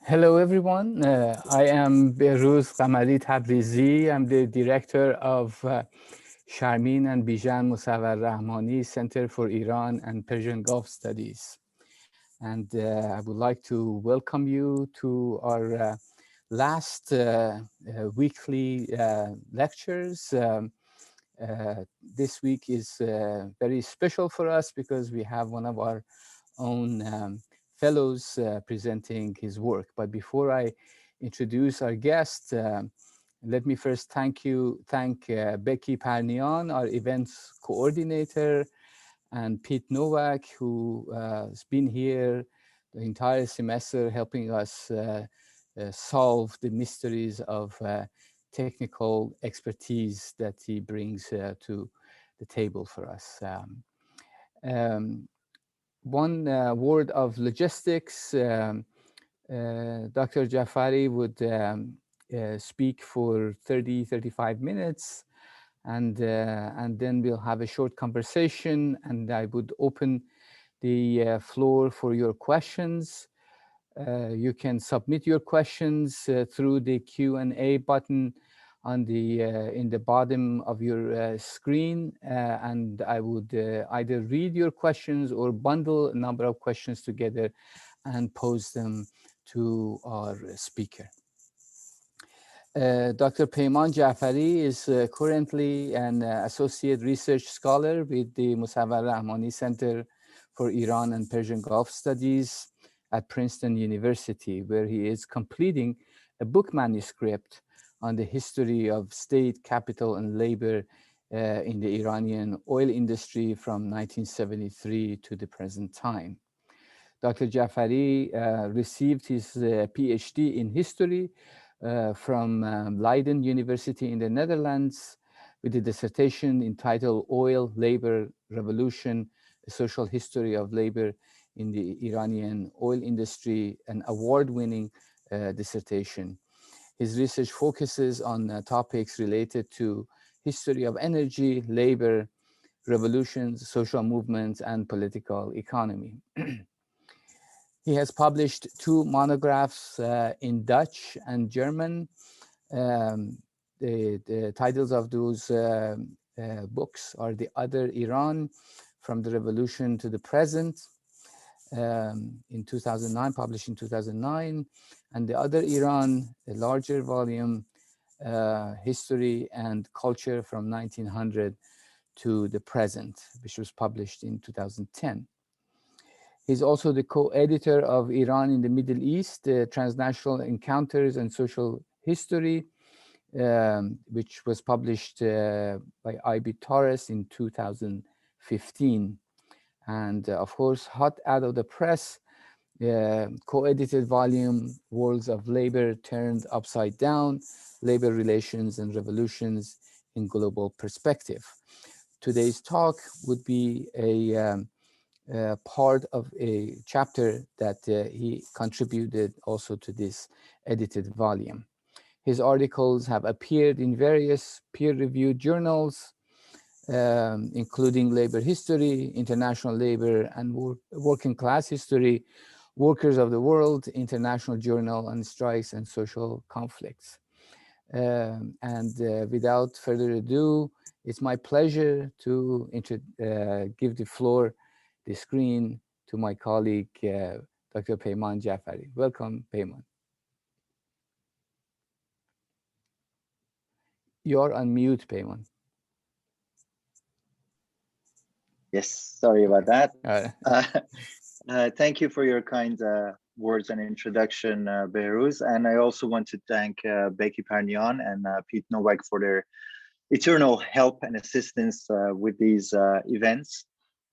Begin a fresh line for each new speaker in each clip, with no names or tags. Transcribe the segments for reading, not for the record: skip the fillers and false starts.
Hello, everyone. I am Behruz Qamari Tabrizi. I'm the director of Sharmin and Bijan Mossavar-Rahmani Center for Iran and Persian Gulf Studies. And I would like to welcome you to our last weekly lectures. This week is very special for us because we have one of our own fellows presenting his work. But before I introduce our guest, let me first thank Becky Parnian, our events coordinator, and Pete Novak, who has been here the entire semester helping us solve the mysteries of technical expertise that he brings to the table for us. Um, One word of logistics. Dr. Jafari would speak for 35 minutes, and then we'll have a short conversation, and I would open the floor for your questions. You can submit your questions through the Q&A button on the in the bottom of your screen, and I would either read your questions or bundle a number of questions together and pose them to our speaker. Dr. Peyman Jafari is currently an associate research scholar with the Mossavar-Rahmani Center for Iran and Persian Gulf Studies at Princeton University, where he is completing a book manuscript on the history of state, capital, and labor in the Iranian oil industry from 1973 to the present time. Dr. Jafari received his PhD in history from Leiden University in the Netherlands with a dissertation entitled Oil, Labor, Revolution, A Social History of Labor in the Iranian Oil Industry, an award-winning dissertation. His research focuses on topics related to history of energy, labor, revolutions, social movements, and political economy. He has published 2 monographs in Dutch and German. The titles of those books are The Other Iran, From the Revolution to the Present, in 2009, published in 2009, and The Other Iran, a larger volume, History and Culture from 1900 to the Present, which was published in 2010. He's also the co-editor of Iran in the Middle East, Transnational Encounters and Social History, which was published by I.B. Torres in 2015. And of course, hot out of the press, co-edited volume, Worlds of Labor Turned Upside Down, Labor Relations and Revolutions in Global Perspective. Today's talk would be a part of a chapter that he contributed also to this edited volume. His articles have appeared in various peer-reviewed journals, including Labor History, International Labor and Working Class History, Workers of the World, International Journal on Strikes and Social Conflicts. Without further ado, it's my pleasure to give the screen to my colleague, Dr. Peyman Jafari. Welcome, Peyman. You're on mute, Peyman.
Yes, sorry about that. Thank you for your kind words and introduction, Behruz. And I also want to thank Becky Parnian and Pete Novak for their eternal help and assistance with these events.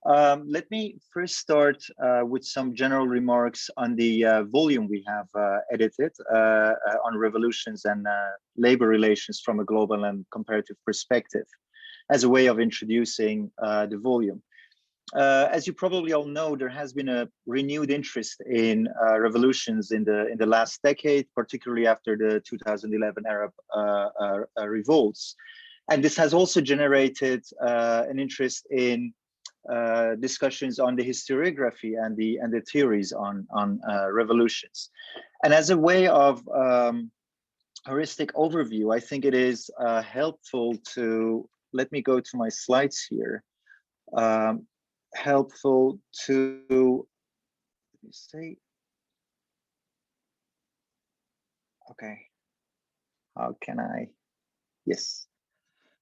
Let me first start with some general remarks on the volume we have edited on revolutions and labor relations from a global and comparative perspective as a way of introducing the volume. As you probably all know, there has been a renewed interest in revolutions in the last decade, particularly after the 2011 Arab revolts. And this has also generated an interest in discussions on the historiography and the theories on revolutions. And as a way of heuristic overview, I think it is helpful to, let me go to my slides here, helpful to, let me see, okay, how can I, yes.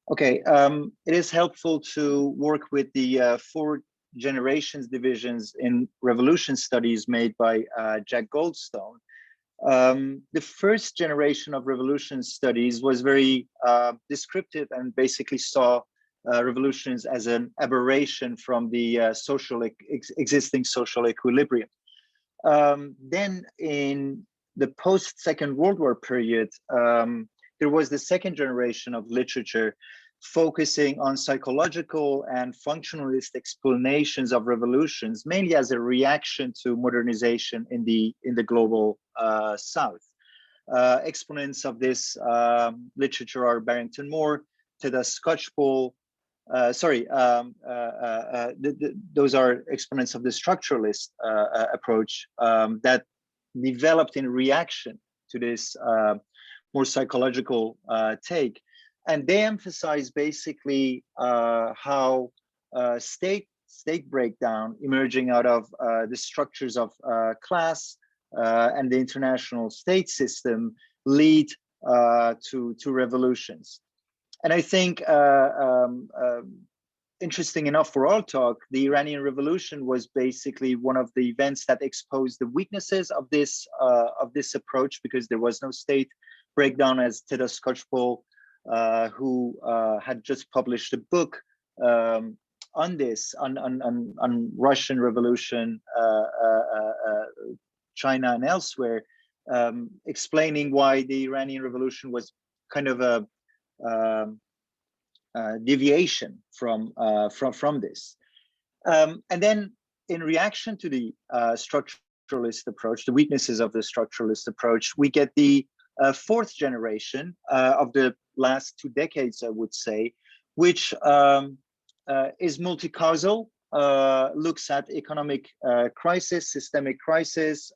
Okay, it is helpful to work with the 4 generations divisions in revolution studies made by Jack Goldstone. The first generation of revolution studies was very descriptive and basically saw revolutions as an aberration from the existing social equilibrium. Then in the post-Second World War period, there was the second generation of literature focusing on psychological and functionalist explanations of revolutions, mainly as a reaction to modernization in the global South. Exponents of this literature are Barrington Moore, Theda Skocpol. Those are exponents of the structuralist approach that developed in reaction to this more psychological take. And they emphasize basically how state breakdown emerging out of the structures of class and the international state system lead to revolutions. And I think interesting enough for our talk, the Iranian Revolution was basically one of the events that exposed the weaknesses of this approach, because there was no state breakdown, as Theda Skocpol, who had just published a book on this, on Russian Revolution, China and elsewhere, explaining why the Iranian Revolution was kind of a deviation from this. And then in reaction to the structuralist approach, the weaknesses of the structuralist approach, we get the 4th generation of the last 2 decades, I would say, which is multi-causal, looks at economic crisis, systemic crisis,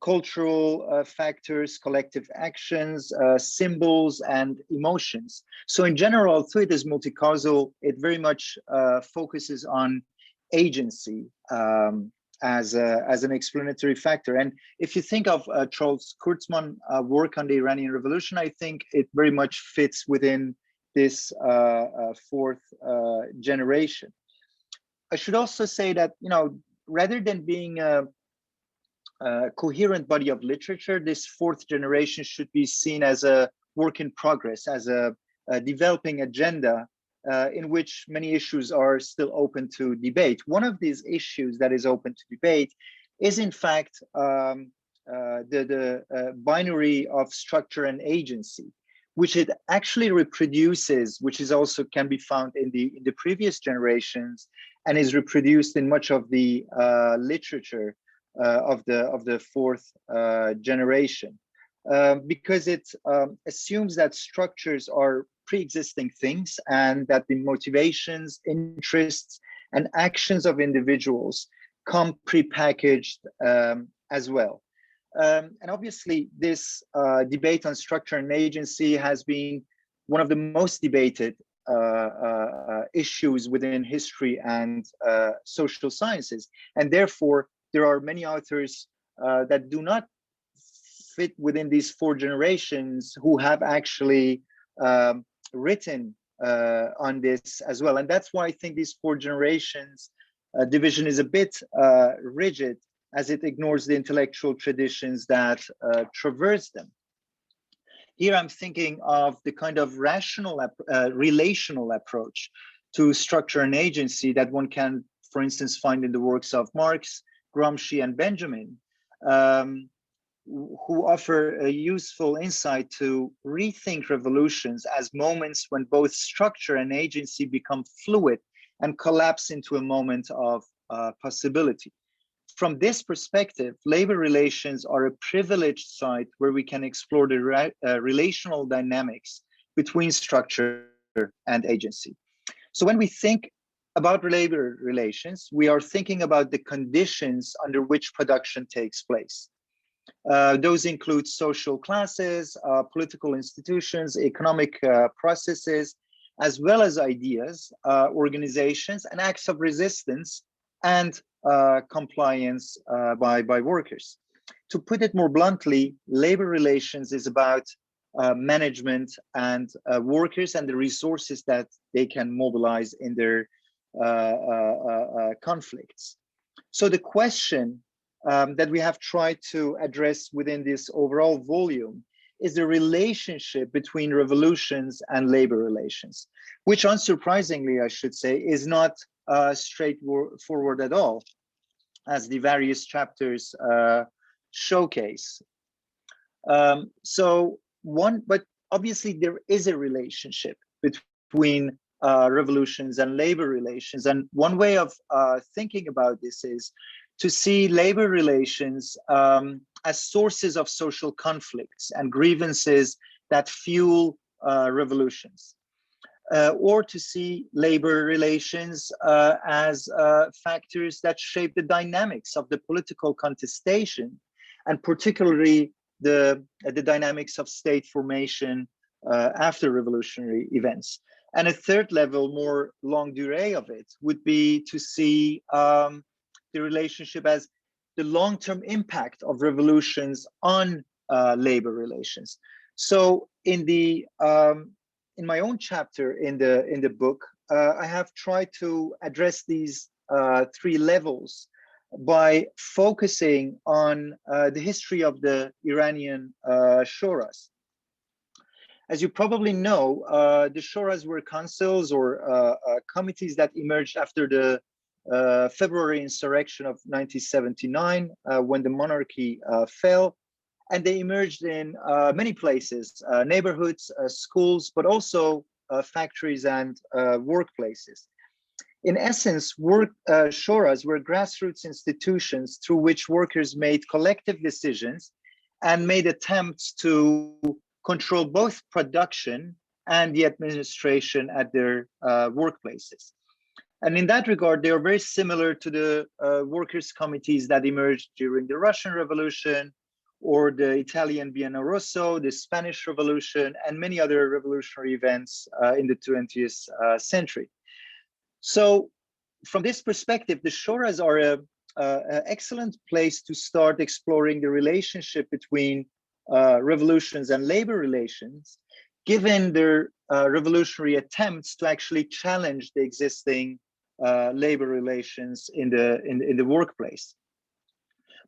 cultural factors, collective actions, symbols, and emotions. So in general, although it is multi-causal, it very much focuses on agency as an explanatory factor. And if you think of Charles Kurtzman's work on the Iranian Revolution, I think it very much fits within this 4th generation. I should also say that, you know, rather than being a coherent body of literature, this 4th generation should be seen as a work in progress, as a developing agenda in which many issues are still open to debate. One of these issues that is open to debate is, in fact, the binary of structure and agency, which it actually reproduces, which is also can be found in the previous generations, and is reproduced in much of the literature of the 4th generation, because it assumes that structures are pre-existing things, and that the motivations, interests, and actions of individuals come pre-packaged as well. And obviously, this debate on structure and agency has been one of the most debated issues within history and social sciences. And therefore, there are many authors that do not fit within these 4 generations who have actually written on this as well. And that's why I think these 4 generations division is a bit rigid, as it ignores the intellectual traditions that traverse them. Here I'm thinking of the kind of rational, relational approach to structure and agency that one can, for instance, find in the works of Marx, Gramsci, and Benjamin, who offer a useful insight to rethink revolutions as moments when both structure and agency become fluid and collapse into a moment of possibility. From this perspective, labor relations are a privileged site where we can explore the relational dynamics between structure and agency. So when we think about labor relations, we are thinking about the conditions under which production takes place. Those include social classes, political institutions, economic processes, as well as ideas, organizations, and acts of resistance and compliance by workers. To put it more bluntly, labor relations is about management and workers and the resources that they can mobilize in their conflicts. So the question that we have tried to address within this overall volume is the relationship between revolutions and labor relations, which unsurprisingly, I should say, is not straightforward at all, as the various chapters showcase. But obviously there is a relationship between revolutions and labor relations. And one way of thinking about this is to see labor relations as sources of social conflicts and grievances that fuel revolutions, or to see labor relations as factors that shape the dynamics of the political contestation, and particularly the dynamics of state formation after revolutionary events. And a third level, more longue durée of it, would be to see the relationship as the long-term impact of revolutions on labor relations. So in my own chapter in the book, I have tried to address these three levels by focusing on the history of the Iranian Shuras. As you probably know, the Shuras were councils or committees that emerged after the February insurrection of 1979, when the monarchy fell, and they emerged in many places, neighborhoods, schools, but also factories and workplaces. In essence, shuras were grassroots institutions through which workers made collective decisions and made attempts to control both production and the administration at their workplaces. And in that regard, they are very similar to the workers' committees that emerged during the Russian Revolution or the Italian Biennio Rosso, the Spanish Revolution, and many other revolutionary events in the 20th century. So from this perspective, the Shuras are an excellent place to start exploring the relationship between revolutions and labor relations, given their revolutionary attempts to actually challenge the existing labor relations in the workplace.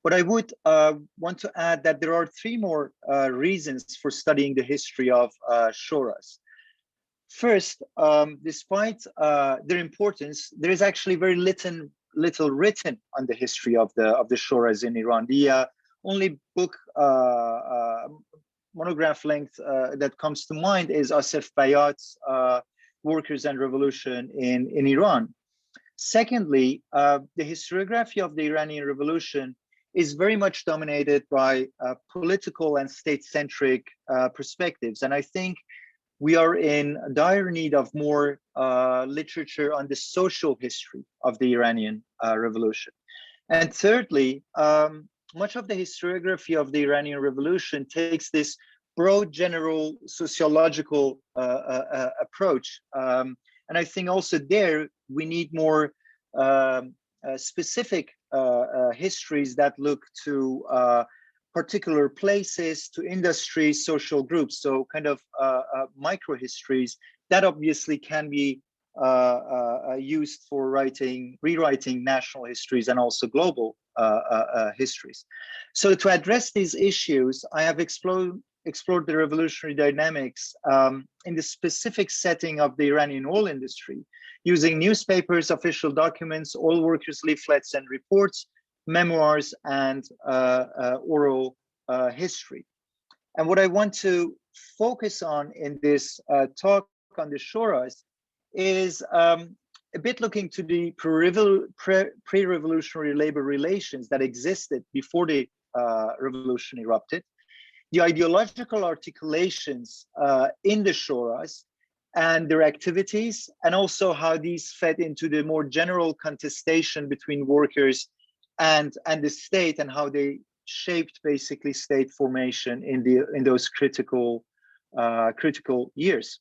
But I would want to add that there are three more reasons for studying the history of Shuras. First, despite their importance, there is actually very little written on the history of the Shuras in Iran. The only book monograph length that comes to mind is Asef Bayat's Workers and Revolution in Iran. Secondly, the historiography of the Iranian Revolution is very much dominated by political and state-centric perspectives. And I think we are in dire need of more literature on the social history of the Iranian Revolution. And thirdly, much of the historiography of the Iranian Revolution takes this broad general sociological approach. And I think also there we need more specific histories that look to particular places, to industries, social groups. So kind of micro histories that obviously can be used for rewriting national histories and also global histories. So to address these issues, I have explored the revolutionary dynamics in the specific setting of the Iranian oil industry, using newspapers, official documents, oil workers' leaflets and reports, memoirs, and oral history. And what I want to focus on in this talk on the Shuras is a bit looking to the pre-revolutionary labor relations that existed before the revolution erupted, the ideological articulations in the Shuras and their activities, and also how these fed into the more general contestation between workers and the state, and how they shaped basically state formation in those critical years.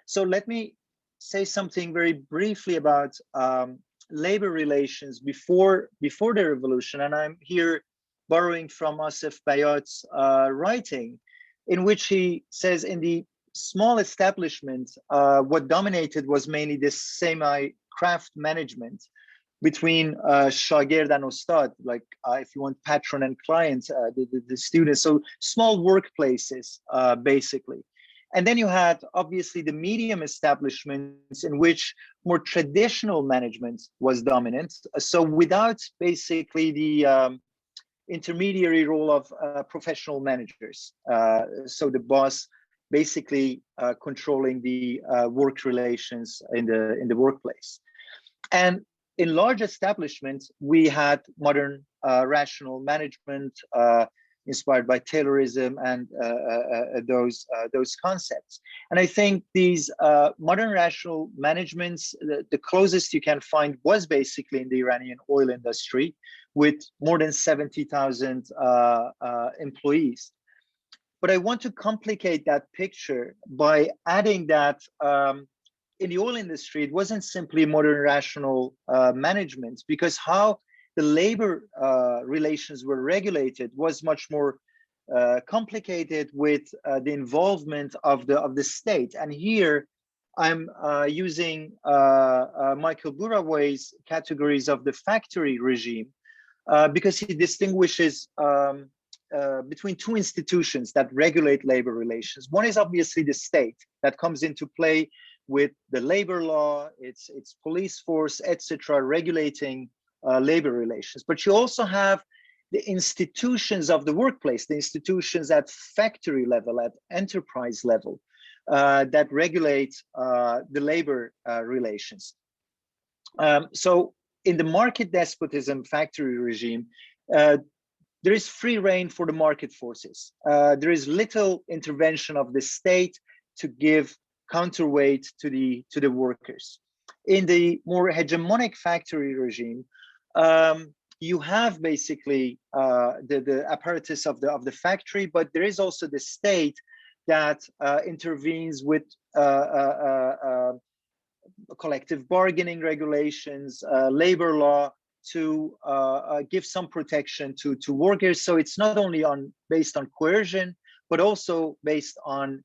So let me say something very briefly about labor relations before the revolution, and I'm here borrowing from Asif Bayat's writing, in which he says in the small establishment, what dominated was mainly this semi-craft management between shagird and ustad, like if you want patron and client, the students, so small workplaces basically. And then you had obviously the medium establishments in which more traditional management was dominant. So without basically the intermediary role of professional managers. So the boss basically controlling the work relations in the workplace. And in large establishments, we had modern rational management, inspired by Taylorism and those concepts. And I think these modern rational managements, the closest you can find was basically in the Iranian oil industry, with more than 70,000 employees. But I want to complicate that picture by adding that in the oil industry, it wasn't simply modern rational management, because how the labor relations were regulated was much more complicated with the involvement of the state. And here I'm using Michael Buraway's categories of the factory regime, because he distinguishes between two institutions that regulate labor relations. One is obviously the state that comes into play with the labor law, its police force, etc., regulating labor relations. But you also have the institutions of the workplace, the institutions at factory level, at enterprise level, that regulate the labor relations. So in the market despotism factory regime, there is free reign for the market forces. There is little intervention of the state to give counterweight to the workers. In the more hegemonic factory regime, you have basically the apparatus of the factory, but there is also the state that intervenes with collective bargaining regulations, labor law, to give some protection to workers. So it's not only based on coercion, but also based on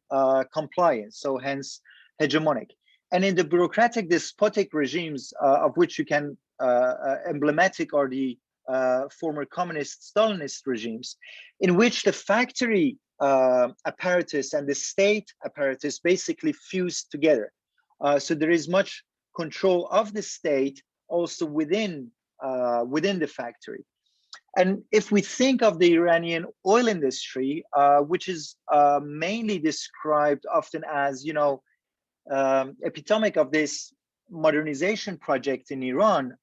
compliance, so hence hegemonic. And in the bureaucratic despotic regimes, of which you can emblematic are the former communist Stalinist regimes, in which the factory apparatus and the state apparatus basically fuse together. So there is much control of the state also within the factory. And if we think of the Iranian oil industry, which is mainly described often as, epitomic of this modernization project in Iran,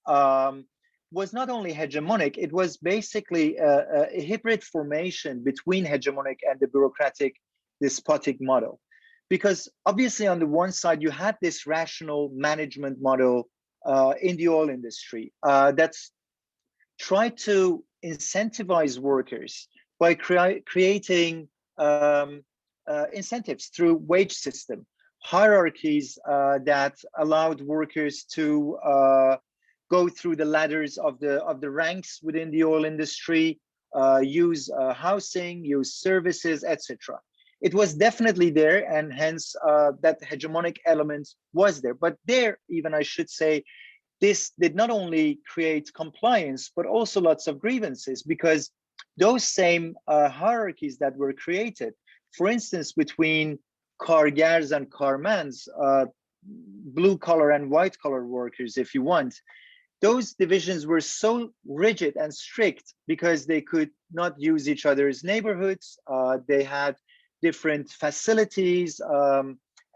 was not only hegemonic, it was basically a hybrid formation between hegemonic and the bureaucratic despotic model. Because obviously on the one side, you had this rational management model in the oil industry that's tried to incentivize workers by creating incentives through wage system, hierarchies that allowed workers to go through the ladders of the ranks within the oil industry, use housing, use services, etc. It was definitely there, and hence that hegemonic element was there. But there, even I should say, this did not only create compliance, but also lots of grievances, because those same hierarchies that were created, for instance, between kargars and karmans, blue collar and white collar workers, if you want, those divisions were so rigid and strict because they could not use each other's neighborhoods. They had different facilities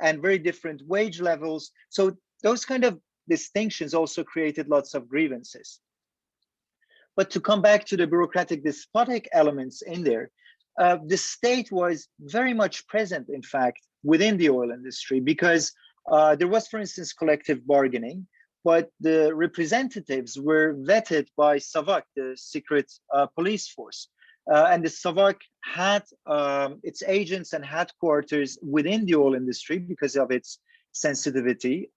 and very different wage levels. So those kind of distinctions also created lots of grievances. But to come back to the bureaucratic despotic elements in there, the state was very much present, in fact, within the oil industry, because there was, for instance, collective bargaining. but the representatives were vetted by SAVAK, the secret police force. And the SAVAK had its agents and headquarters within the oil industry because of its sensitivity.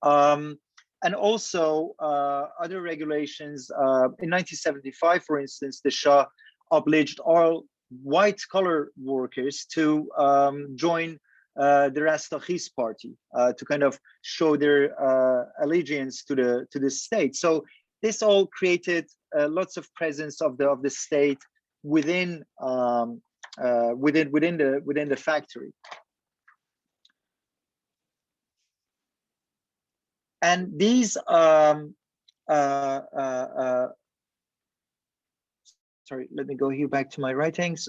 And also other regulations. In 1975, for instance, the Shah obliged all white-collar workers to join the Rastakhis party to kind of show their allegiance to the state. So this all created lots of presence of the state within the factory. And these sorry, let me go here back to my writings.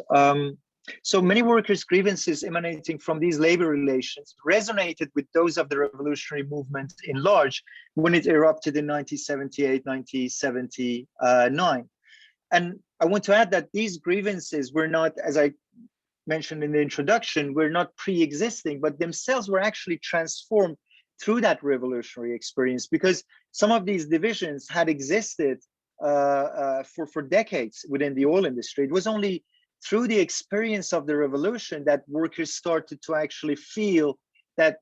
So many workers' grievances emanating from these labor relations resonated with those of the revolutionary movement in large when it erupted in 1978, 1979. And I want to add that these grievances were not, as I mentioned in the introduction, were not pre-existing, but themselves were actually transformed through that revolutionary experience, because some of these divisions had existed for decades within the oil industry. It was only through the experience of the revolution that workers started to actually feel that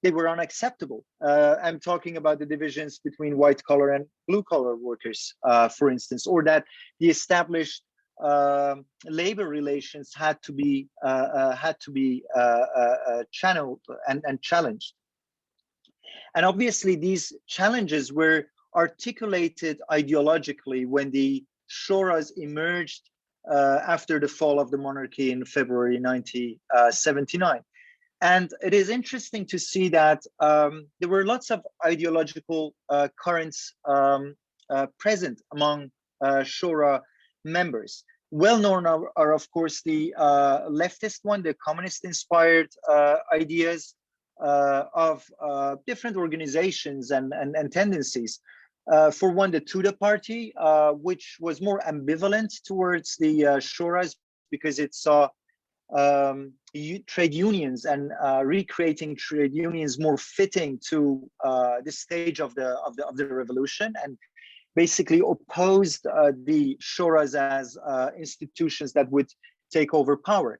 they were unacceptable. I'm talking about the divisions between white collar and blue collar workers, for instance, or that the established labor relations had to be channeled and challenged. And obviously, these challenges were articulated ideologically when the Shuras emerged after the fall of the monarchy in February 1979. And it is interesting to see that there were lots of ideological currents present among Shura members. Well known are of course, the leftist one, the communist-inspired ideas of different organizations and tendencies. For one, the Tudeh party, which was more ambivalent towards the Shuras because it saw trade unions and recreating trade unions more fitting to this stage of the revolution, and basically opposed the Shuras as institutions that would take over power.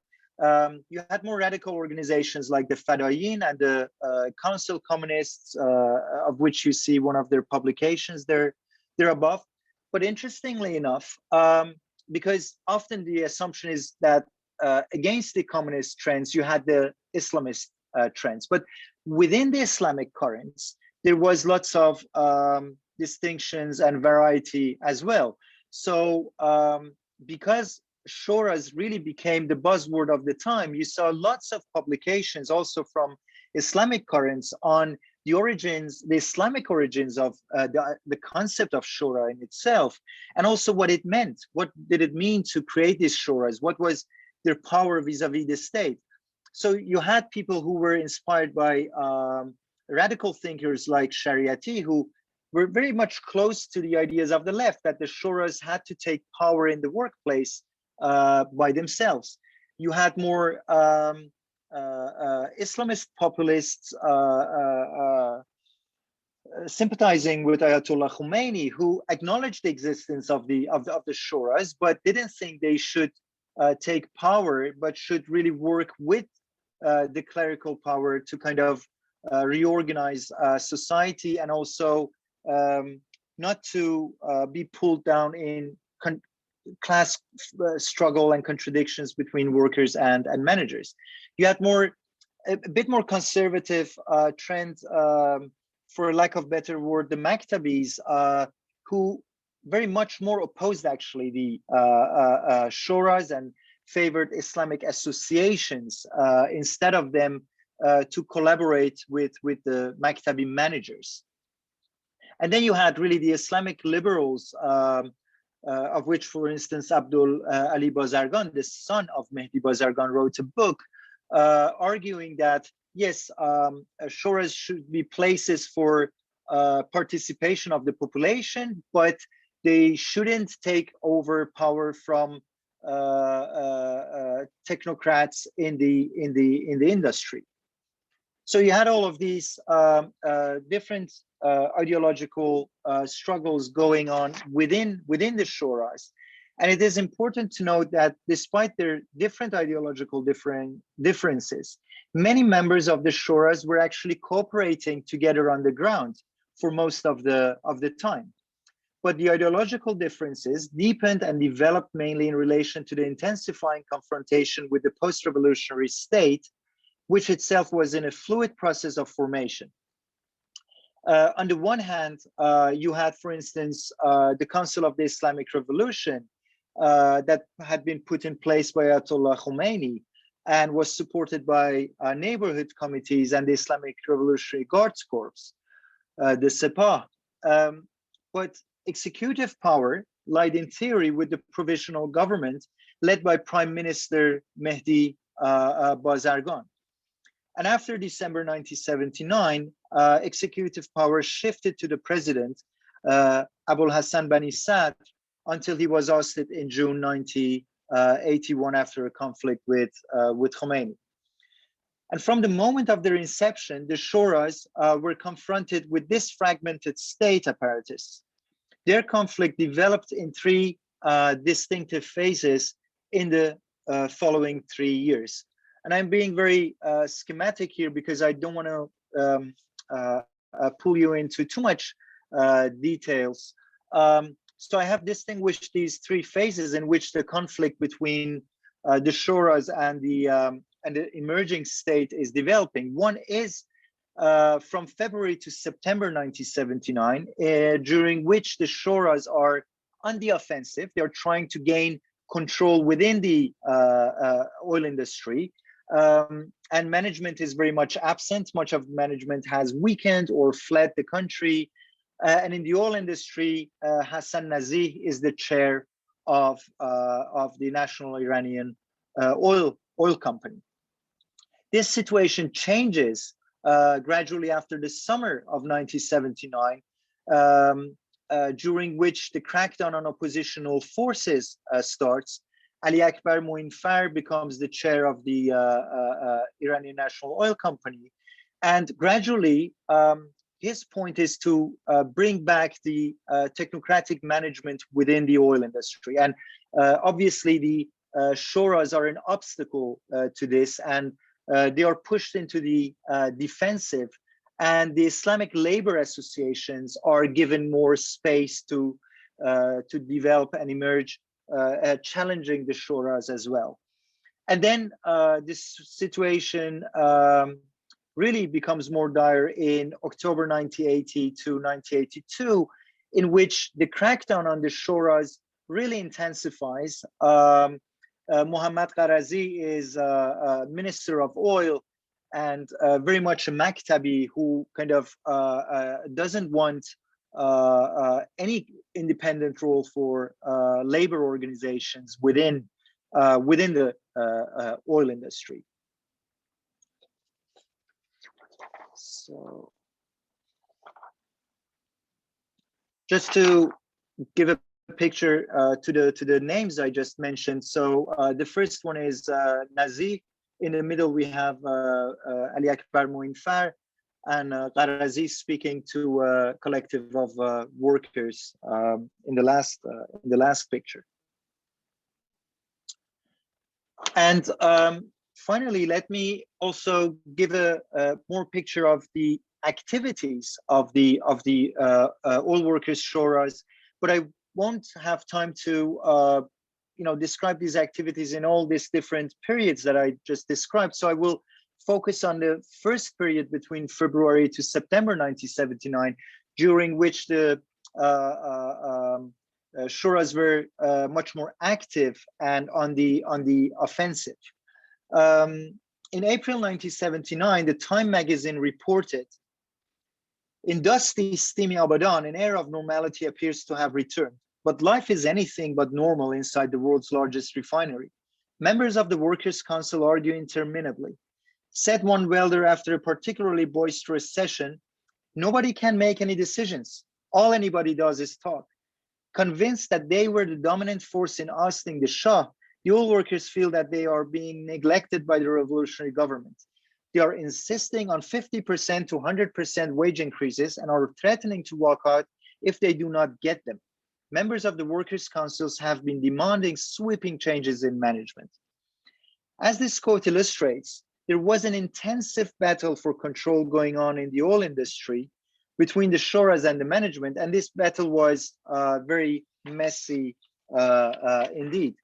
You had more radical organizations like the Fadayin and the Council Communists, of which you see one of their publications there above. But interestingly enough, because often the assumption is that against the communist trends, you had the Islamist trends. But within the Islamic currents, there was lots of distinctions and variety as well. So because Shuras really became the buzzword of the time, you saw lots of publications also from Islamic currents on the origins, the Islamic origins of the concept of Shura in itself, and also what it meant. What did it mean to create these Shuras? What was their power vis-a-vis the state? So you had people who were inspired by radical thinkers like Shariati, who were very much close to the ideas of the left, that the Shuras had to take power in the workplace by themselves. You had more Islamist populists sympathizing with Ayatollah Khomeini, who acknowledged the existence of the Shuras, but didn't think they should take power, but should really work with the clerical power to kind of reorganize society, and also not to be pulled down in class struggle and contradictions between workers and managers. You had a bit more conservative trend, for lack of better word, the Maktabis, who very much more opposed actually the Shuras and favored Islamic associations instead of them to collaborate with the Maktabi managers. And then you had really the Islamic liberals, of which, for instance, Abdul Ali Bazargan, the son of Mehdi Bazargan, wrote a book arguing that, yes, Shuras should be places for participation of the population, but they shouldn't take over power from technocrats in the industry. So you had all of these different ideological struggles going on within the Shuras. And it is important to note that despite their different ideological differences, many members of the Shuras were actually cooperating together on the ground for most of the time. But the ideological differences deepened and developed mainly in relation to the intensifying confrontation with the post-revolutionary state, which itself was in a fluid process of formation. On the one hand, you had, for instance, the Council of the Islamic Revolution that had been put in place by Ayatollah Khomeini and was supported by neighborhood committees and the Islamic Revolutionary Guards Corps, the Sepah. But executive power lied in theory with the provisional government led by Prime Minister Mehdi Bazargan. And after December 1979, executive power shifted to the president, Abul Hassan Bani Sadr, until he was ousted in June 1981 after a conflict with Khomeini. And from the moment of their inception, the Shuras were confronted with this fragmented state apparatus. Their conflict developed in three distinctive phases in the following 3 years. And I'm being very schematic here because I don't want to pull you into too much details. So I have distinguished these three phases in which the conflict between the Shuras and the emerging state is developing. One is from February to September 1979, during which the Shuras are on the offensive. They're trying to gain control within the oil industry, and management is very much absent. Much of management has weakened or fled the country. And in the oil industry, Hassan Nazih is the chair of the National Iranian Oil Company. This situation changes gradually after the summer of 1979, during which the crackdown on oppositional forces starts. Ali Akbar Moinfar becomes the chair of the Iranian National Oil Company, and gradually his point is to bring back the technocratic management within the oil industry. And obviously the Shuras are an obstacle to this, and they are pushed into the defensive, and the Islamic labor associations are given more space to develop and emerge, challenging the Shuras as well. And then this situation really becomes more dire in October 1980 to 1982, in which the crackdown on the Shuras really intensifies. Mohammad Qarazi is Minister of Oil and very much a Maktabi who kind of doesn't want any independent role for labor organizations within the oil industry. So, just to give a picture to the names I just mentioned. So the first one is Nazih. In the middle we have Ali Akbar Moinfar, and Qarazi speaking to a collective of workers in the last picture. And finally, let me also give a more picture of the activities of the oil workers Shuras, but I won't have time to describe these activities in all these different periods that I just described. So I will focus on the first period between February to September 1979, during which the Shuras were much more active and on the offensive. In April 1979, the Time magazine reported, "In dusty, steamy Abadan, an air of normality appears to have returned. But life is anything but normal inside the world's largest refinery. Members of the Workers' Council argue interminably. Said one welder after a particularly boisterous session, nobody can make any decisions. All anybody does is talk. Convinced that they were the dominant force in ousting the Shah, the oil workers feel that they are being neglected by the revolutionary government. They are insisting on 50% to 100% wage increases and are threatening to walk out if they do not get them. Members of the workers' councils have been demanding sweeping changes in management. As this quote illustrates, there was an intensive battle for control going on in the oil industry between the Shuras and the management, and this battle was very messy indeed.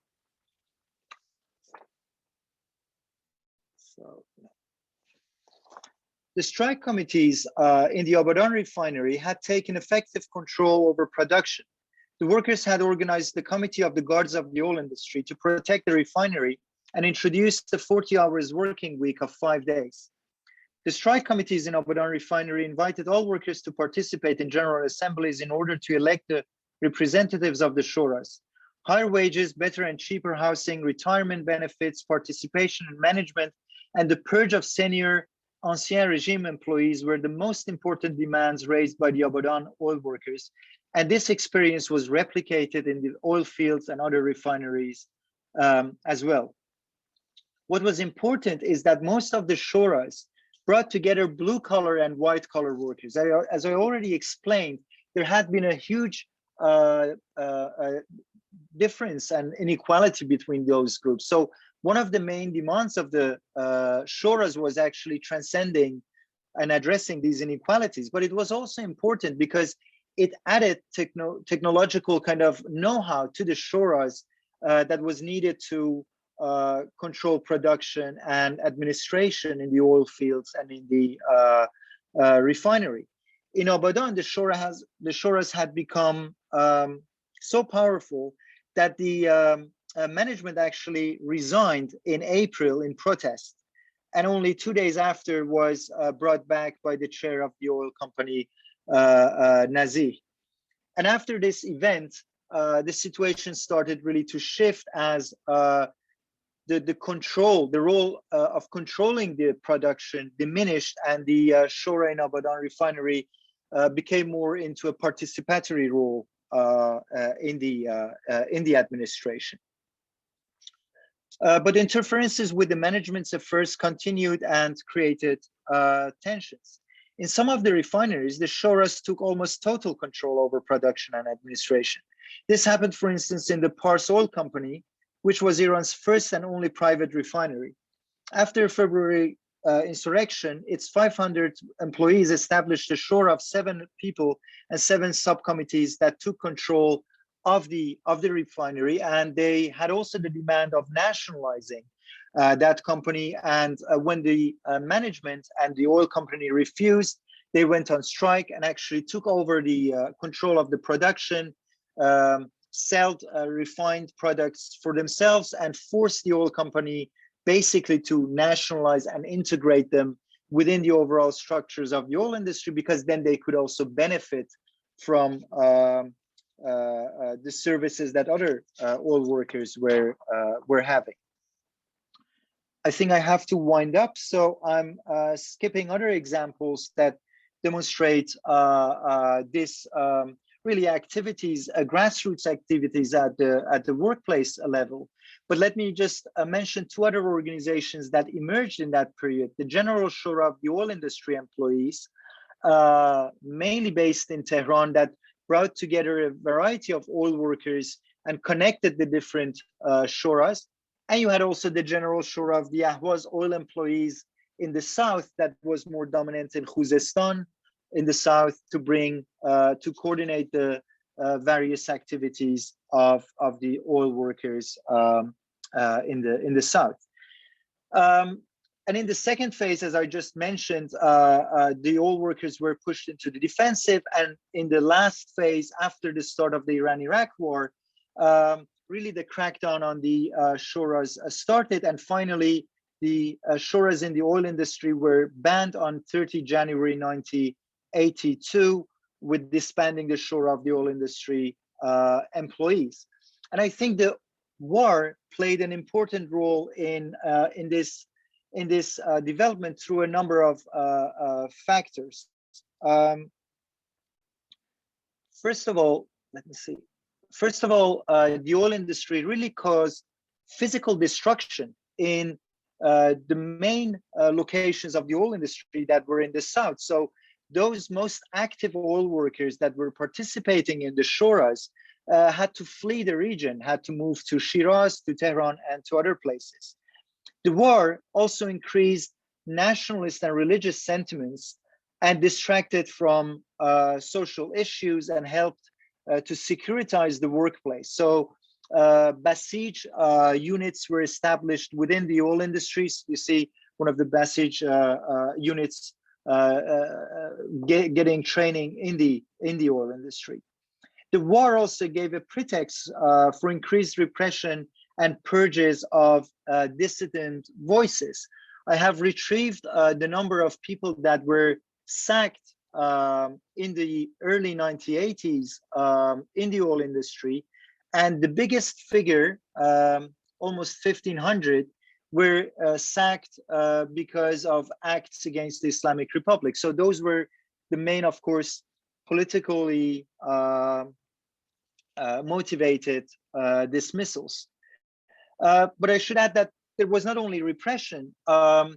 So, the strike committees in the Abadan refinery had taken effective control over production. The workers had organized the Committee of the Guards of the Oil Industry to protect the refinery and introduced the 40 hours working week of 5 days. The strike committees in Abadan refinery invited all workers to participate in general assemblies in order to elect the representatives of the Shuras. Higher wages, better and cheaper housing, retirement benefits, participation in management, and the purge of senior Ancien Regime employees were the most important demands raised by the Abadan oil workers. And this experience was replicated in the oil fields and other refineries as well. What was important is that most of the Shuras brought together blue collar and white collar workers. As I already explained, there had been a huge difference and inequality between those groups. So one of the main demands of the Shuras was actually transcending and addressing these inequalities. But it was also important because it added technological kind of know-how to the Shuras that was needed to control production and administration in the oil fields and in the refinery. In Abadan, the Shuras had become so powerful that the management actually resigned in April in protest, and only 2 days after was brought back by the chair of the oil company, Nazih. And after this event, the situation started really to shift as the role of controlling the production diminished, and the Shura in Abadan refinery became more into a participatory role in the administration. But interferences with the management's affairs continued and created tensions. In some of the refineries, the Shuras took almost total control over production and administration. This happened, for instance, in the Pars Oil Company, which was Iran's first and only private refinery. After February insurrection, its 500 employees established a Shura of 7 people and 7 subcommittees that took control of the refinery, and they had also the demand of nationalizing that company. And when the management and the oil company refused, they went on strike and actually took over the control of the production, sold refined products for themselves, and forced the oil company basically to nationalize and integrate them within the overall structures of the oil industry, because then they could also benefit from the services that other oil workers were having. I think I have to wind up, so I'm skipping other examples that demonstrate this really activities, grassroots activities at the workplace level. But let me just mention 2 other organizations that emerged in that period: the General Shura of the Oil Industry employees, mainly based in Tehran, that brought together a variety of oil workers and connected the different Shuras. And you had also the General Shura of the Ahwaz oil employees in the south, that was more dominant in Khuzestan in the south, to bring to coordinate the various activities of the oil workers in the south. And in the second phase, as I just mentioned, the oil workers were pushed into the defensive. And in the last phase, after the start of the Iran-Iraq war, really the crackdown on the Shuras started. And finally, the Shuras in the oil industry were banned on 30 January 1982, with disbanding the Shura of the oil industry employees. And I think the war played an important role in this development through a number of factors. First of all, the oil industry really caused physical destruction in the main locations of the oil industry that were in the south. So those most active oil workers that were participating in the Shuras had to flee the region, had to move to Shiraz, to Tehran, and to other places. The war also increased nationalist and religious sentiments and distracted from social issues and helped to securitize the workplace. So Basij units were established within the oil industries. You see one of the Basij units getting training in the oil industry. The war also gave a pretext for increased repression and purges of dissident voices. I have retrieved the number of people that were sacked in the early 1980s in the oil industry, and the biggest figure, almost 1,500, were sacked because of acts against the Islamic Republic. So those were the main, of course, politically motivated dismissals. But I should add that there was not only repression. The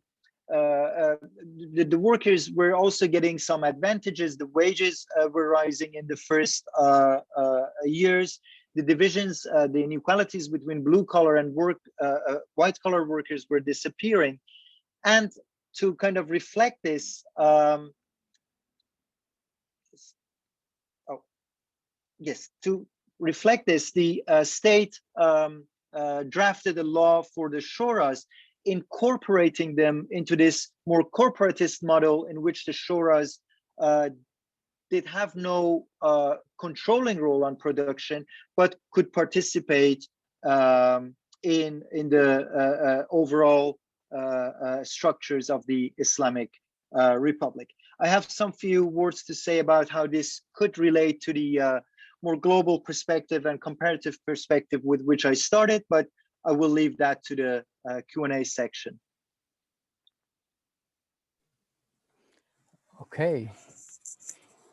workers were also getting some advantages. The wages were rising in the first years. The divisions, the inequalities between blue collar and white collar workers were disappearing. And to kind of reflect this, to reflect this, the state drafted a law for the Shuras, incorporating them into this more corporatist model in which the Shuras did have no controlling role on production, but could participate in the overall structures of the Islamic Republic. I have some few words to say about how this could relate to the more global perspective and comparative perspective with which I started, but I will leave that to the Q&A section.
Okay.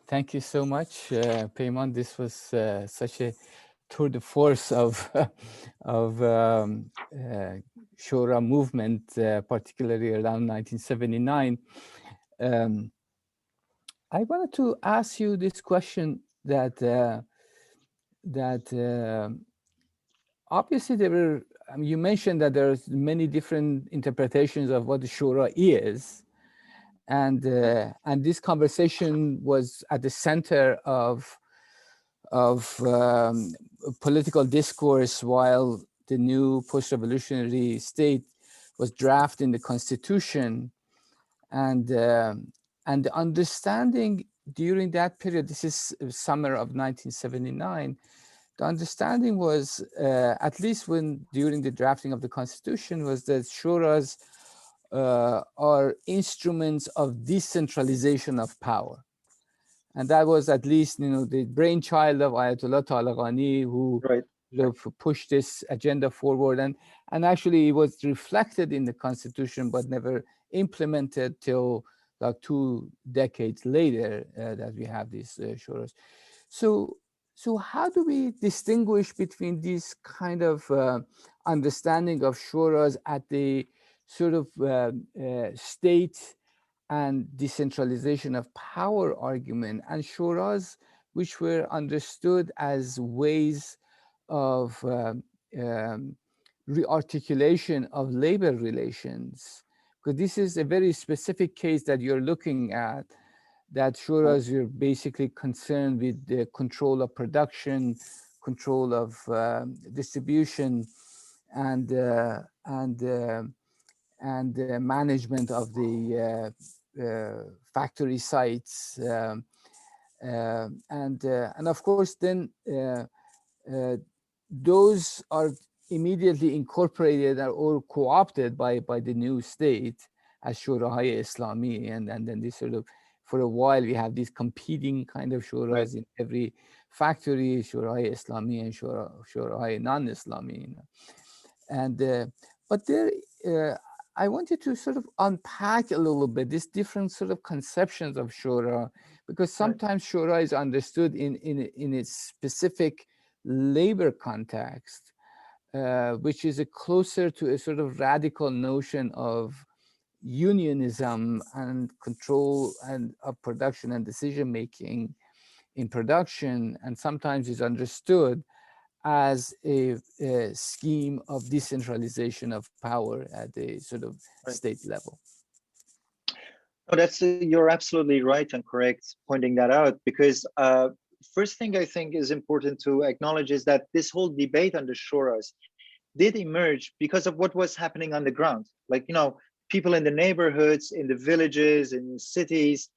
Thank you so much, Peyman. This was such a tour de force of Shura movement, particularly around 1979. I wanted to ask you this question that obviously there were, you mentioned that there's many different interpretations of what the Shura is. And this conversation was at the center of political discourse while the new post-revolutionary state was drafting the constitution, and the understanding during that period, this is summer of 1979, the understanding was, at least during the drafting of the constitution, was that Shuras are instruments of decentralization of power. And that was at least, the brainchild of Ayatollah Talaqani, who pushed this agenda forward. And actually it was reflected in the constitution, but never implemented till like 2 decades later that we have these Shuras. So how do we distinguish between this kind of understanding of Shuras at the sort of state and decentralization of power argument, and Shuras which were understood as ways of rearticulation of labor relations? Because this is a very specific case that you're looking at, that Shuras are basically concerned with the control of production, control of distribution, and management of the factory sites, and of course then those are immediately incorporated or co-opted by the new state as Shura-i Islami, and then this sort of, for a while we have these competing kind of Shuras in every factory, Shura-i Islami and Shura-i non-Islami, and but there I wanted to sort of unpack a little bit these different sort of conceptions of Shura, because sometimes Shura is understood in its specific labor context, which is closer to a sort of radical notion of unionism and control and of production and decision making in production, and sometimes is understood as a scheme of decentralization of power at a sort of state level.
No, you're absolutely right and correct pointing that out, because first thing I think is important to acknowledge is that this whole debate on the Shuras did emerge because of what was happening on the ground. Like, people in the neighborhoods, in the villages, in cities,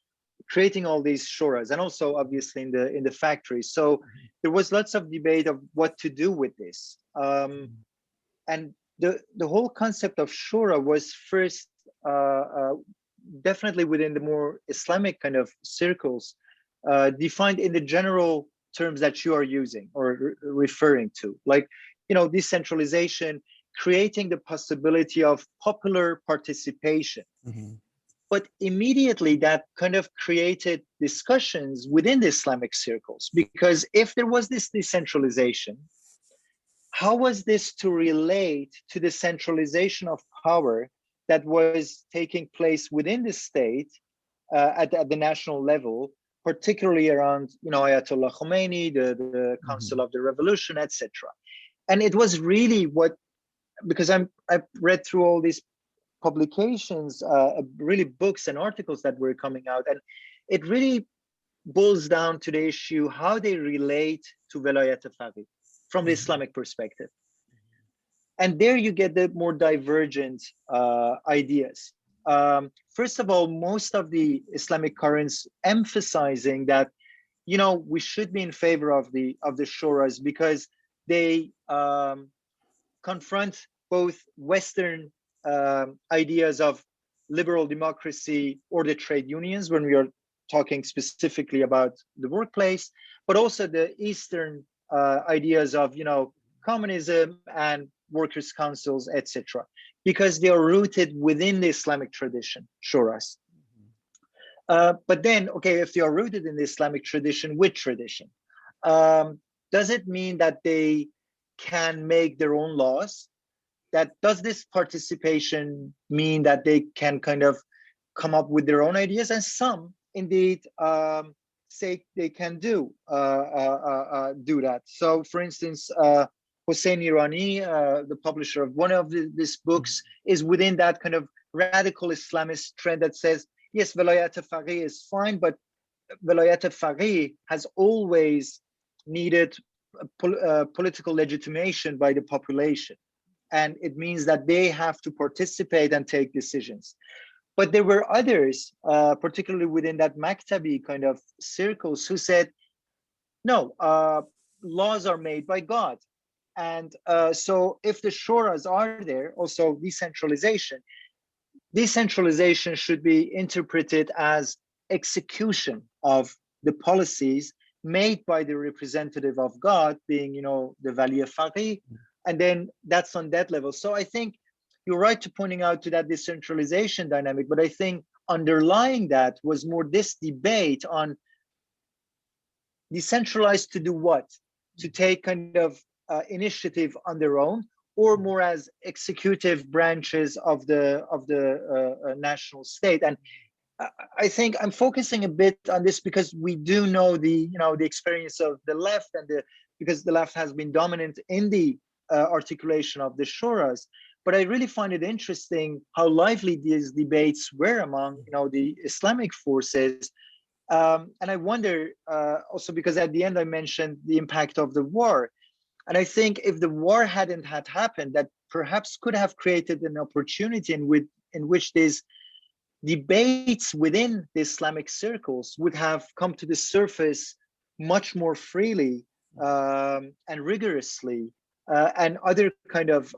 creating all these Shuras, and also obviously in the factories. So there was lots of debate of what to do with this. And the whole concept of Shura was first definitely within the more Islamic kind of circles, defined in the general terms that you are using or referring to, like, decentralization, creating the possibility of popular participation. But immediately that kind of created discussions within the Islamic circles, because if there was this decentralization, how was this to relate to the centralization of power that was taking place within the state at the national level, particularly around, Ayatollah Khomeini, the Council of the Revolution, etc. And it was really because I've read through all these publications, really books and articles that were coming out, and it really boils down to the issue how they relate to Velayat al-Faqih from the Islamic perspective. And there you get the more divergent ideas. First of all, most of the Islamic currents emphasizing that, we should be in favor of the Shuras because they confront both Western ideas of liberal democracy or the trade unions when we are talking specifically about the workplace, but also the Eastern ideas of, communism and workers' councils, etc., because they are rooted within the Islamic tradition, Shuras. But then, okay, if they are rooted in the Islamic tradition, which tradition? Does it mean that they can make their own laws? Does this participation mean that they can kind of come up with their own ideas? And some indeed say they can do that. So, for instance, Hossein Irani, the publisher of one of these books, is within that kind of radical Islamist trend that says, yes, Velayat al-Faqih is fine, but Velayat al-Faqih has always needed political legitimation by the population. And it means that they have to participate and take decisions. But there were others, particularly within that Maktabi kind of circles, who said, no, laws are made by God. And so if the Shuras are there, also decentralization should be interpreted as execution of the policies made by the representative of God, being, the Wali al-Faqih, and then that's on that level. So I think you're right to pointing out to that decentralization dynamic, but I think underlying that was more this debate on decentralized to do what? To take kind of initiative on their own, or more as executive branches of the national state. And I think I'm focusing a bit on this because we do know the experience of the left, and because the left has been dominant in the articulation of the Shuras. But I really find it interesting how lively these debates were among the Islamic forces. And I wonder also, because at the end I mentioned the impact of the war. And I think if the war hadn't had happened, that perhaps could have created an opportunity in which these debates within the Islamic circles would have come to the surface much more freely and rigorously, and other kind of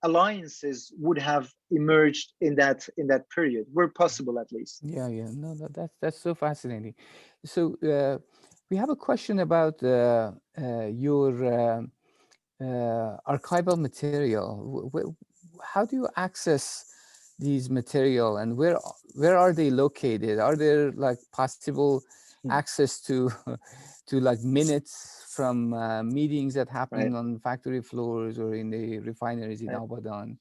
alliances would have emerged in that period, were possible at least.
Yeah, no, that's so fascinating. So we have a question about your archival material. How do you access these material, and where are they located? Are there like possible access to like minutes from meetings that happened
Right.
on factory floors or in the refineries in
Right.
Abadan?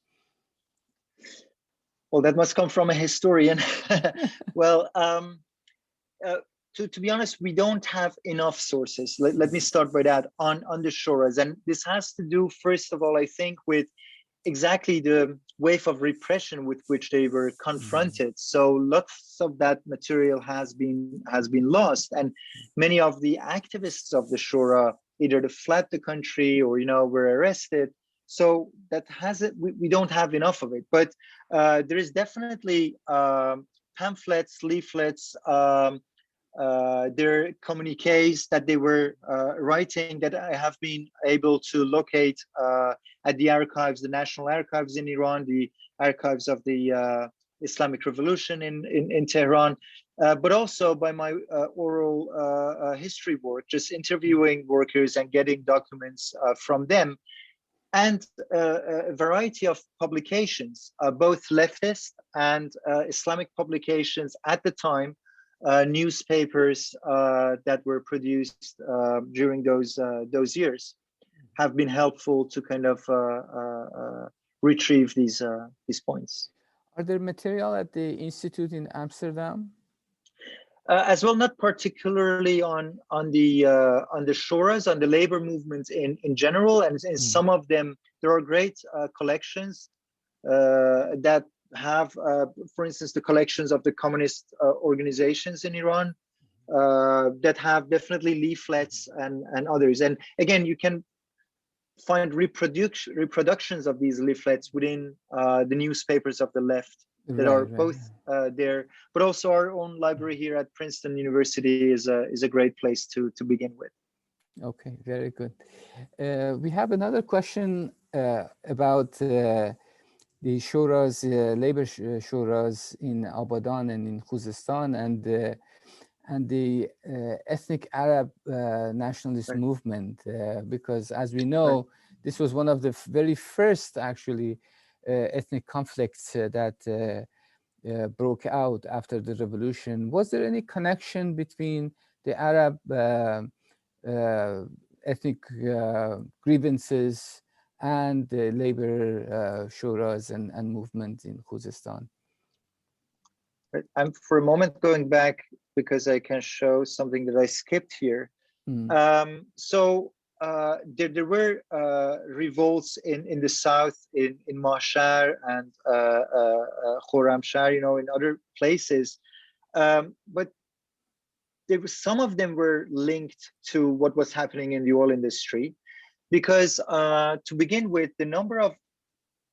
Well, that must come from a historian. Well, to be honest, we don't have enough sources. Let me start by that on the Shuras. And this has to do, first of all, I think, with exactly the wave of repression with which they were confronted. So lots of that material has been lost, and many of the activists of the Shura either fled the country or were arrested. So that hasn't, we don't have enough of it, but there is definitely pamphlets, leaflets, their communiques that they were writing that I have been able to locate at the archives, the National Archives in Iran, the archives of the Islamic Revolution in Tehran, but also by my oral history work, just interviewing workers and getting documents from them, and a variety of publications, both leftist and Islamic publications at the time, newspapers that were produced during those years, have been helpful to kind of retrieve these points.
Are there material at the institute in Amsterdam?
As well, not particularly on the Shuras, on the labor movement in general, and in some of them there are great collections that have, for instance, the collections of the communist organizations in Iran that have definitely leaflets and others. And again, you can find reproductions of these leaflets within the newspapers of the left that are both there, but also our own library here at Princeton University is a great place to begin with.
Okay, very good. We have another question about the Shuras, labor Shuras in Abadan and in Khuzestan, and the ethnic Arab nationalist movement, because as we know, this was one of the very first actually ethnic conflicts that broke out after the revolution. Was there any connection between the Arab ethnic grievances and the labor shuras and movement in Khuzestan?
I'm for a moment going back because I can show something that I skipped here. So there were revolts in the south, in Mashar and Khorramshahr, in other places, but there was, some of them were linked to what was happening in the oil industry, because to begin with, the number of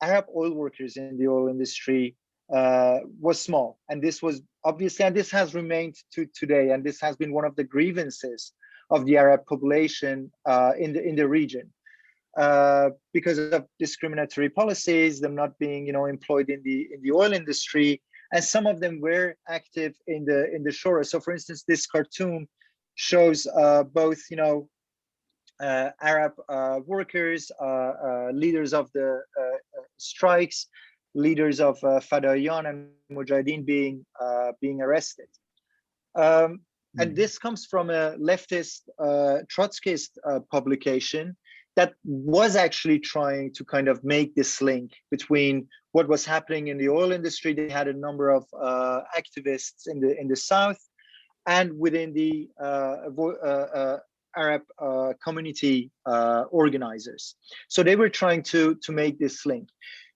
Arab oil workers in the oil industry was small, and this was obviously, and this has remained to today, and this has been one of the grievances of the Arab population in the region, because of discriminatory policies, them not being employed in the oil industry, and some of them were active in the Shura. So, for instance, this cartoon shows both Arab workers, leaders of the strikes, leaders of Fadayan and Mujahideen being arrested. And this comes from a leftist Trotskyist publication that was actually trying to kind of make this link between what was happening in the oil industry. They had a number of activists in the south and within the Arab community organizers. So they were trying to make this link.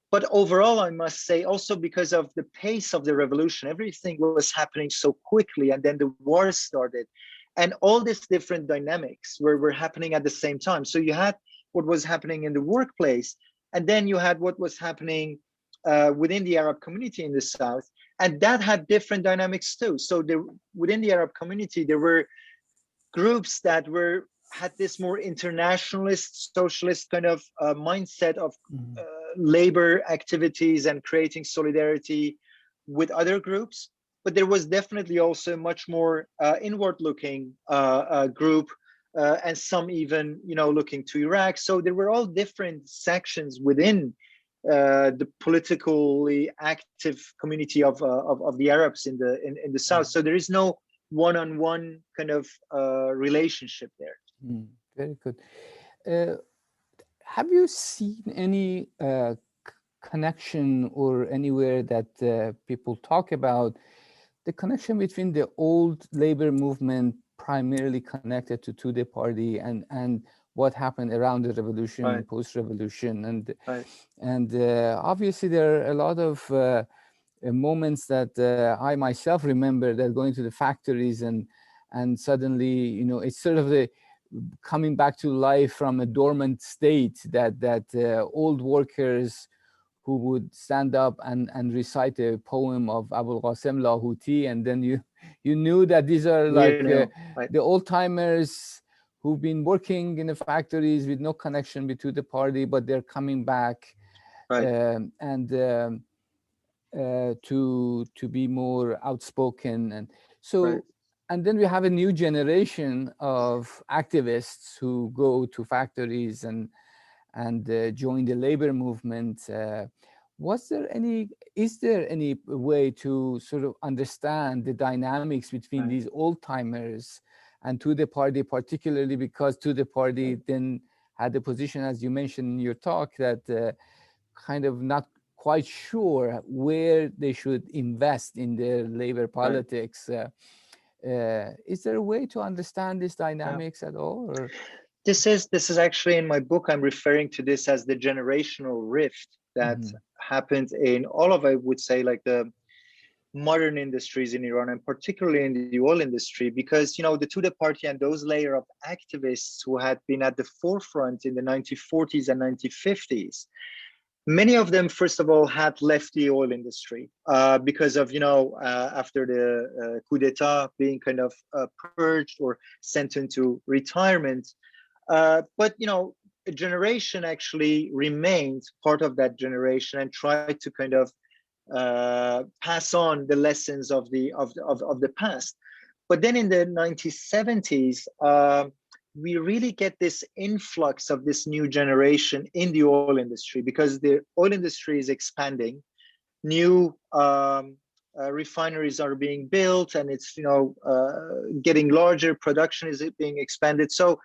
But overall, I must say, also because of the pace of the revolution, everything was happening so quickly, and then the war started, and all these different dynamics were happening at the same time. So you had what was happening in the workplace, and then you had what was happening within the Arab community in the south, and that had different dynamics too. So within the Arab community, there were groups that had this more internationalist, socialist kind of mindset of labor activities and creating solidarity with other groups. But there was definitely also a much more inward-looking group, and some even, looking to Iraq. So there were all different sections within the politically active community of the Arabs in the south. So there is no one-on-one kind of relationship there.
Very good. Have you seen any connection or anywhere that people talk about the connection between the old labor movement, primarily connected to Tudeh party, and what happened around the revolution and post-revolution, and obviously there are a lot of moments that I myself remember, that going to the factories and suddenly, you know, it's sort of the coming back to life from a dormant state, that old workers who would stand up and recite a poem of Abul Qasim Lahuti, and then you knew that these are like the old timers who've been working in the factories with no connection between the party, but they're coming back to be more outspoken, and so and then we have a new generation of activists who go to factories and join the labor movement. Is there any way to sort of understand the dynamics between these old timers and Tudeh party, particularly because Tudeh party then had the position, as you mentioned in your talk, that kind of not quite sure where they should invest in their labor politics. Is there a way to understand these dynamics at all? Or?
This is actually in my book. I'm referring to this as the generational rift that happened in all of, I would say, like the modern industries in Iran, and particularly in the oil industry, because, you know, the Tudeh party and those layer of activists who had been at the forefront in the 1940s and 1950s, many of them, first of all, had left the oil industry because of, you know, after the coup d'etat, being kind of purged or sent into retirement. But, you know, a generation actually remained part of that generation and tried to kind of pass on the lessons of the past. But then in the 1970s, we really get this influx of this new generation in the oil industry, because the oil industry is expanding. New refineries are being built, and it's, you know, getting larger. Production is being expanded. So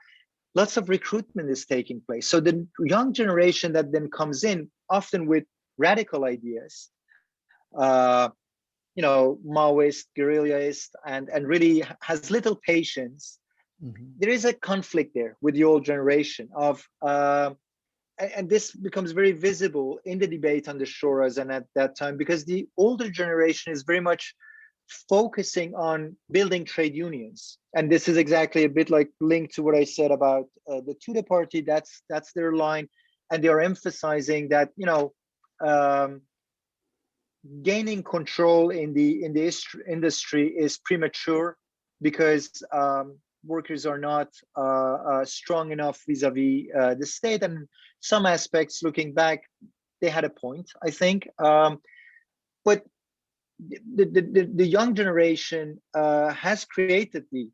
lots of recruitment is taking place. So the young generation that then comes in, often with radical ideas, you know, Maoist, guerrillaist, and really has little patience. There is a conflict there with the old generation of, and this becomes very visible in the debate on the Shuras and at that time, because the older generation is very much focusing on building trade unions. And this is exactly a bit like linked to what I said about the Tudeh party. That's their line. And they are emphasizing that, you know, gaining control in the industry is premature, because workers are not strong enough vis-a-vis the state. And some aspects, looking back, they had a point, I think. But the young generation has created the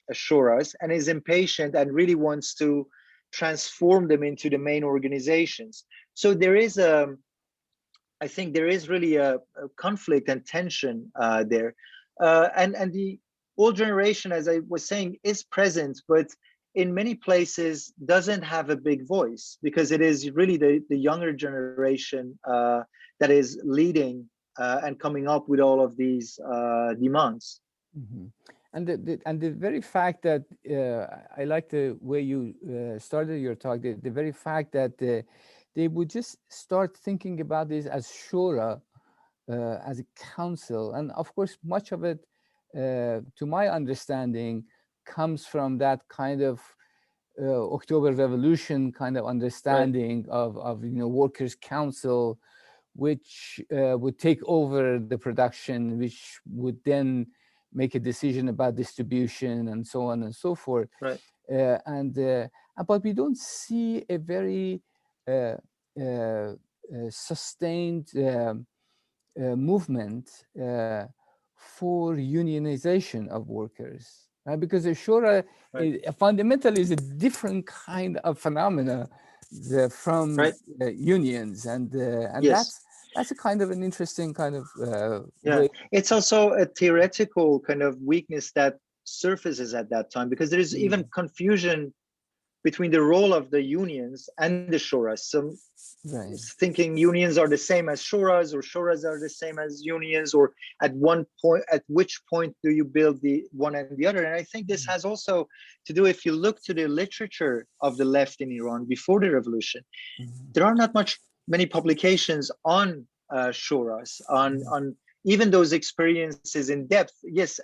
Asuras and is impatient and really wants to transform them into the main organizations. So there is I think there is really a conflict and tension there. And the old generation, as I was saying, is present, but in many places doesn't have a big voice, because it is really the younger generation that is leading and coming up with all of these demands.
And the very fact that I like the way you started your talk, the very fact that they would just start thinking about this as shura, as a council. And of course, much of it, to my understanding, comes from that kind of October Revolution kind of understanding of you know, workers' council, which would take over the production, which would then make a decision about distribution and so on and so forth. But we don't see a very sustained movement for unionization of workers, because the Shura fundamentally is a different kind of phenomena from unions, and yes, that's a kind of an interesting kind of way.
It's also a theoretical kind of weakness that surfaces at that time, because there is even confusion between the role of the unions and the shuras. Some thinking unions are the same as shuras, or shuras are the same as unions, or at which point do you build the one and the other? And I think this has also to do, if you look to the literature of the left in Iran before the revolution, there are not many publications on shuras, on even those experiences in depth. Yes,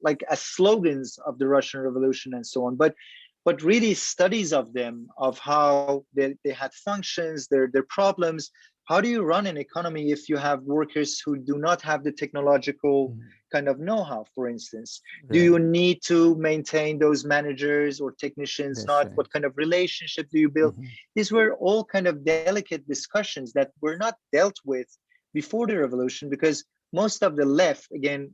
like as slogans of the Russian Revolution and so on, but really studies of them, of how they had functions, their problems. How do you run an economy if you have workers who do not have the technological kind of know-how, for instance? Do you need to maintain those managers or technicians? What kind of relationship do you build? These were all kind of delicate discussions that were not dealt with before the revolution, because most of the left, again,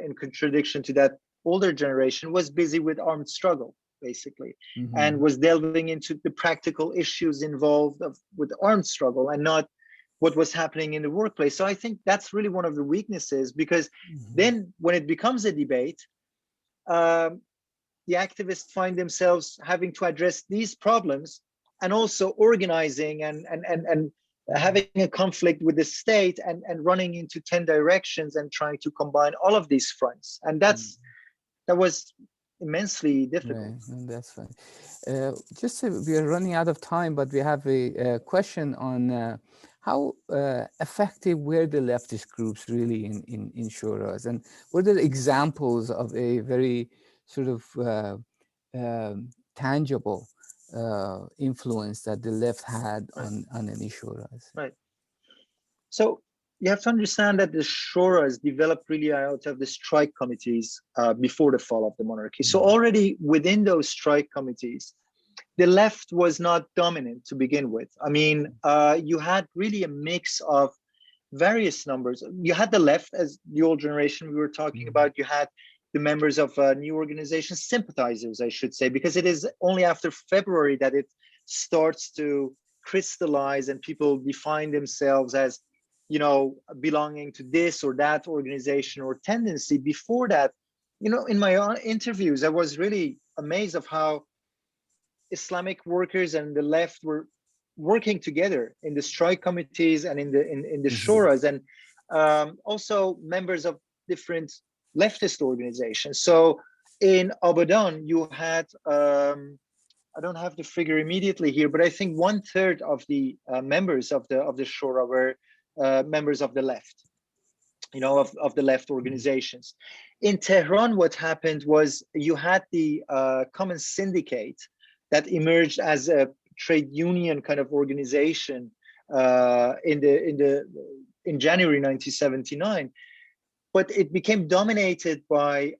in contradiction to that older generation, was busy with armed struggle, basically, and was delving into the practical issues involved with armed struggle and not what was happening in the workplace. So I think that's really one of the weaknesses, because then when it becomes a debate, the activists find themselves having to address these problems and also organizing and having a conflict with the state and running into 10 directions and trying to combine all of these fronts. And that was immensely difficult.
That's fine. We are running out of time, but we have a question on how effective were the leftist groups really in shuras, and what are examples of a very sort of tangible influence that the left had on any shuras?
Right. So you have to understand that the shuras developed really out of the strike committees before the fall of the monarchy. So already within those strike committees, the left was not dominant to begin with. I mean, you had really a mix of various numbers. You had the left, as the old generation we were talking about. You had the members of new organizations, sympathizers, I should say, because it is only after February that it starts to crystallize and people define themselves as, you know, belonging to this or that organization or tendency. Before that, you know, in my own interviews, I was really amazed of how Islamic workers and the left were working together in the strike committees and in the shuras, and also members of different leftist organizations. So in Abadan, you had, I don't have the figure immediately here, but I think 1/3 of the members of the shura were members of the left, you know, of the left organizations. In Tehran, what happened was you had the Common Syndicate that emerged as a trade union kind of organization in January 1979, but it became dominated by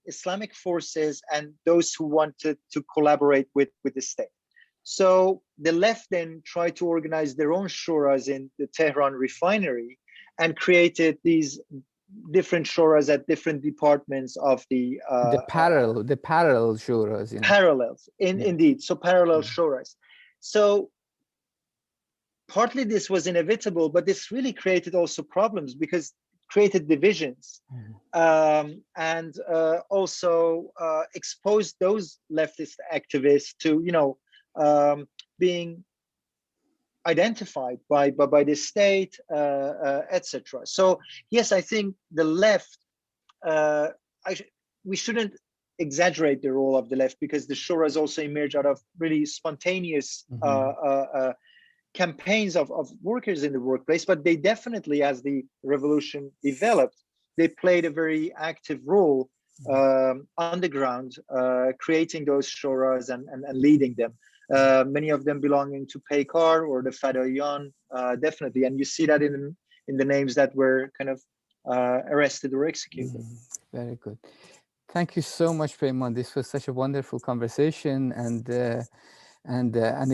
Islamic forces and those who wanted to collaborate with the state. So the left then tried to organize their own shuras in the Tehran refinery and created these different shuras at different departments of the
parallel shuras, you know.
Parallels, indeed. So parallel shuras. So partly this was inevitable, but this really created also problems, because created divisions and also exposed those leftist activists to, you know, being identified by the state, etc. So yes, I think the left, we shouldn't exaggerate the role of the left, because the shuras also emerged out of really spontaneous campaigns of workers in the workplace, but they definitely, as the revolution developed, they played a very active role on the ground, creating those shuras and leading them. Many of them belonging to Peykar or the Fadayan, definitely, and you see that in the names that were kind of arrested or executed.
Very good. Thank you so much, Peyman. This was such a wonderful conversation, and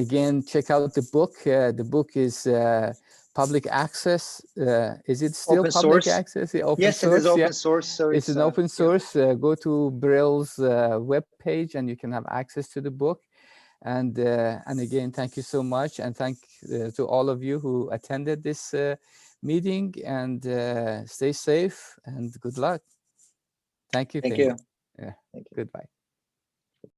again, check out the book. The book is public access. Is it still
open
public
source?
Access? Open
yes,
source?
It is open source. So
it's an open source. Go to Brill's web page, and you can have access to the book. And again, thank you so much, and thank to all of you who attended this meeting. And stay safe and good luck. Thank you.
Thank you.
Yeah.
Thank you.
Goodbye.